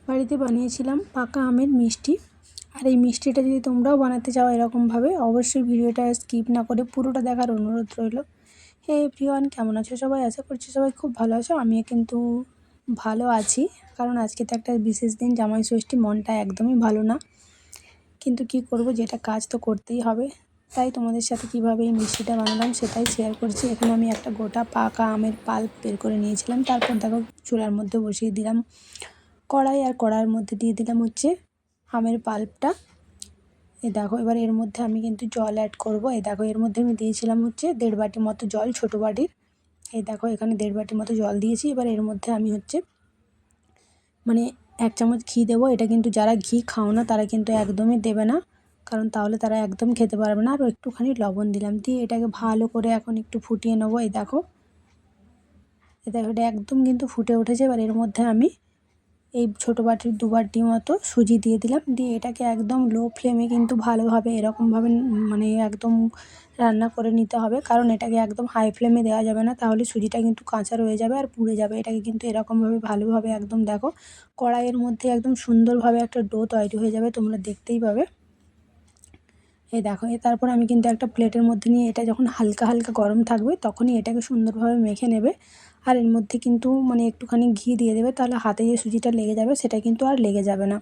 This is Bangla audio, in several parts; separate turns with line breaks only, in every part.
বাড়িতে বানিয়েছিলাম পাকা আমের মিষ্টি। আর এই মিষ্টিটা যদি তোমরাও বানাতে চাও এরকমভাবে, অবশ্যই ভিডিওটা স্কিপ না করে পুরোটা দেখার অনুরোধ রইল। হে এভরিওয়ান, কেমন আছো সবাই? আশা করছি সবাই খুব ভালো আছো। আমিও কিন্তু ভালো আছি, কারণ আজকে তো একটা বিশেষ দিন, জামাই ষষ্ঠী। মনটা একদমই ভালো না, কিন্তু কি করব, যেটা কাজ তো করতেই হবে। তাই তোমাদের সাথে কিভাবে এই মিষ্টিটা বানালাম সেটাই শেয়ার করছি। এখানে আমি একটা গোটা পাকা আমের পাল্প বের করে নিয়েছিলাম। তারপর দেখো চুলার মধ্যে বসিয়ে দিলাম কড়াই, আর কড়াইয়ের মধ্যে দিয়ে দিলাম হচ্ছে আমের পাল্পটা। এই দেখো, এবার এর মধ্যে আমি কিন্তু জল অ্যাড করব। এই দেখো, এর মধ্যে আমি দিয়েছিলাম হচ্ছে 1.5 বাটি মতো জল, ছোটো বাটির। এই দেখো, এখানে 1.5 বাটি মতো জল দিয়েছি। এবার এর মধ্যে আমি হচ্ছে 1 চামচ ঘি দেবো। এটা কিন্তু যারা ঘি খাও না তারা কিন্তু একদমই দেবে না, কারণ তাহলে তারা একদম খেতে পারবে না। আর একটুখানি লবণ দিলাম, দিয়ে এটাকে ভালো করে এখন একটু ফুটিয়ে নেবো। এই দেখো, এটা একদম কিন্তু ফুটে উঠেছে। এবার এর মধ্যে আমি এই ছোটো বাটির 2 বাটি মতো সুজি দিয়ে দিলাম। দিয়ে এটাকে একদম লো ফ্লেমে কিন্তু ভালোভাবে এরকমভাবে একদম রান্না করে নিতে হবে, কারণ এটাকে একদম হাই ফ্লেমে দেওয়া যাবে না, তাহলে সুজিটা কিন্তু কাঁচা রয়ে যাবে আর পুড়ে যাবে। এটাকে কিন্তু এরকমভাবে ভালোভাবে একদম দেখো কড়াইয়ের মধ্যে একদম সুন্দরভাবে একটা ডো তৈরি হয়ে যাবে, তোমরা দেখতেই পাবে। এই দেখো, তারপর আমি কিন্তু একটা প্লেটের মধ্যে নিয়ে, এটা যখন হালকা হালকা গরম থাকবে তখনই এটাকে সুন্দরভাবে মেখে নেবে। আর এর মধ্যে কিন্তু একটুখানি ঘি দিয়ে দেবে, তাহলে হাতে যে সুজিটা লেগে যাবে সেটা কিন্তু আর লেগে যাবে না।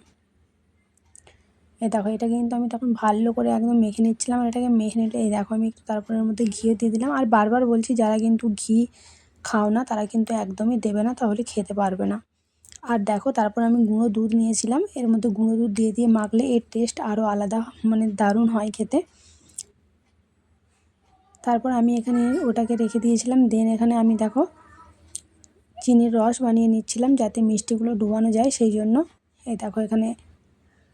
এই দেখো, এটা কিন্তু আমি তখন ভালো করে একদম মেখে নিচ্ছিলাম। আর এটাকে মেখে নিলে এই দেখো আমি একটু তারপর এর মধ্যে ঘিও দিয়ে দিলাম। আর বারবার বলছি, যারা কিন্তু ঘি খাও না তারা কিন্তু একদমই দেবে না, তাহলে খেতে পারবে না। আর দেখো, তারপর আমি গুঁড়ো দুধ নিয়েছিলাম, এর মধ্যে গুঁড়ো দুধ দিয়ে মাখলে এর টেস্ট আরও আলাদা, দারুণ হয় খেতে। তারপর আমি এখানে ওটাকে রেখে দিয়েছিলাম। দেন এখানে আমি দেখো চিনির রস বানিয়ে নিচ্ছিলাম, যাতে মিষ্টিগুলো ডুবানো যায় সেই জন্য। এই দেখো,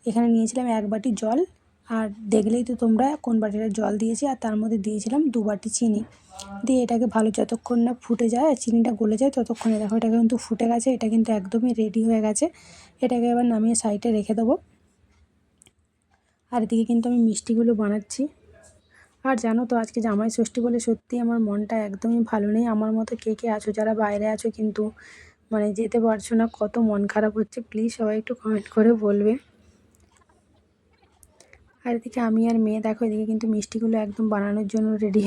এখানে নিয়েছিলাম 1 বাটি জল, আর দেখলেই তো তোমরা কোন বাটিটা জল দিয়েছি। আর তার মধ্যে দিয়েছিলাম 2 বাটি চিনি। দিয়ে এটাকে ভালো যতক্ষণ না ফুটে যায় আর চিনিটা গলে যায় ততক্ষণে দেখো এটা কিন্তু ফুটে গেছে। এটা কিন্তু একদমই রেডি হয়ে গেছে। এটাকে এবার নামিয়ে সাইডে রেখে দেবো। আর এদিকে কিন্তু আমি মিষ্টিগুলো বানাচ্ছি। আর জানো তো, আজকে জামাই ষষ্ঠী বলে সত্যি আমার মনটা একদমই ভালো নেই। আমার মতো কে কে আছো যারা বাইরে আছো, কিন্তু যেতে পারছো না, কত মন খারাপ হচ্ছে, প্লিজ সবাই একটু কমেন্ট করে বলবে। আর এদিকে আমি আর মেয়ে দেখো, এদিকে কিন্তু মিষ্টিগুলো একদম বানানোর জন্য রেডি,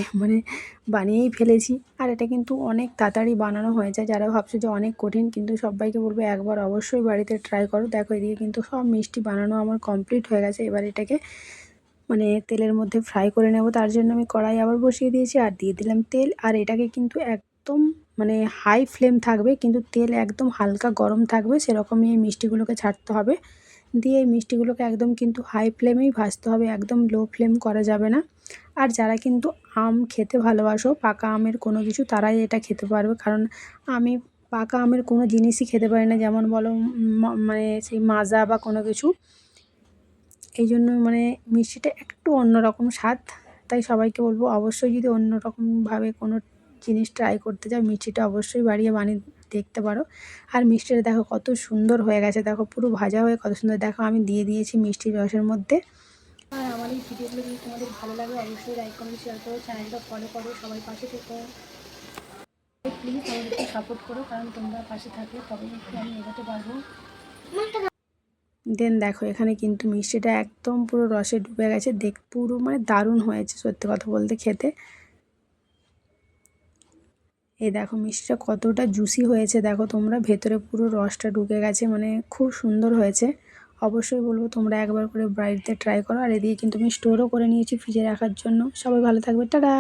বানিয়েই ফেলেছি। আর এটা কিন্তু অনেক তাড়াতাড়ি বানানো হয়ে যায়। যারা ভাবছো যে অনেক কঠিন, কিন্তু সবাইকে বলবো একবার অবশ্যই বাড়িতে ট্রাই করো। দেখো, এদিকে কিন্তু সব মিষ্টি বানানো আমার কমপ্লিট হয়ে গেছে। এবার এটাকে তেলের মধ্যে ফ্রাই করে নেব। তার জন্য আমি কড়াই আবার বসিয়ে দিয়েছি আর দিয়ে দিলাম তেল। আর এটাকে কিন্তু একদম হাই ফ্লেম থাকবে, কিন্তু তেল একদম হালকা গরম থাকবে, সেরকমই এই মিষ্টিগুলোকে ছাড়তে হবে। দিয়ে এই মিষ্টিগুলোকে একদম কিন্তু হাই ফ্লেমেই ভাজতে হবে, একদম লো ফ্লেম করা যাবে না। আর যারা কিন্তু আম খেতে ভালোবাসো, পাকা আমের কোনো কিছু, তারাই এটা খেতে পারবে, কারণ আমি পাকা আমের কোনো জিনিসই খেতে পারি না, যেমন বলো সেই মাজা বা কোনো কিছু। এই জন্য মিষ্টিটা একটু অন্যরকম স্বাদ। তাই সবাইকে বলবো, অবশ্যই যদি অন্যরকমভাবে কোনো জিনিস ট্রাই করতে চাও, মিষ্টিটা অবশ্যই বানিয়ে দেখতে পারো। আর মিষ্টিটা দেখো কত সুন্দর হয়ে গেছে, দেখো পুরো ভাজা হয়ে কত সুন্দর। দেখো, আমি দিয়ে দিয়েছি মিষ্টির রসের মধ্যে। আর আমার এই ভিডিওগুলো যদি তোমাদের ভালো লাগে, অবশ্যই লাইক কমেন্ট শেয়ার করো, চ্যানেলটা ফলো করো, সবাই পাশে থেকো। প্লিজ আমাদেরকে সাপোর্ট করো, কারণ তোমরা পাশে থাকলে তবেই একটু আমি এগোতে পারবো। দেন দেখো, এখানে কিন্তু মিষ্টিটা একদম পুরো রসে ডুবে গেছে, পুরো দারুণ হয়েছে সত্যি কথা বলতে খেতে। এই দেখো মিষ্টিটা কতটা জুসি হয়েছে, দেখো তোমরা, ভেতরে পুরো রসটা ঢুকে গেছে, খুব সুন্দর হয়েছে। অবশ্যই বলবো তোমরা একবার করে বাড়িতে ট্রাই করো। আর এদিকে কিন্তু আমি স্টোরও করে নিয়েছি ফ্রিজে রাখার জন্য। সবাই ভালো থাকবে, টাটা।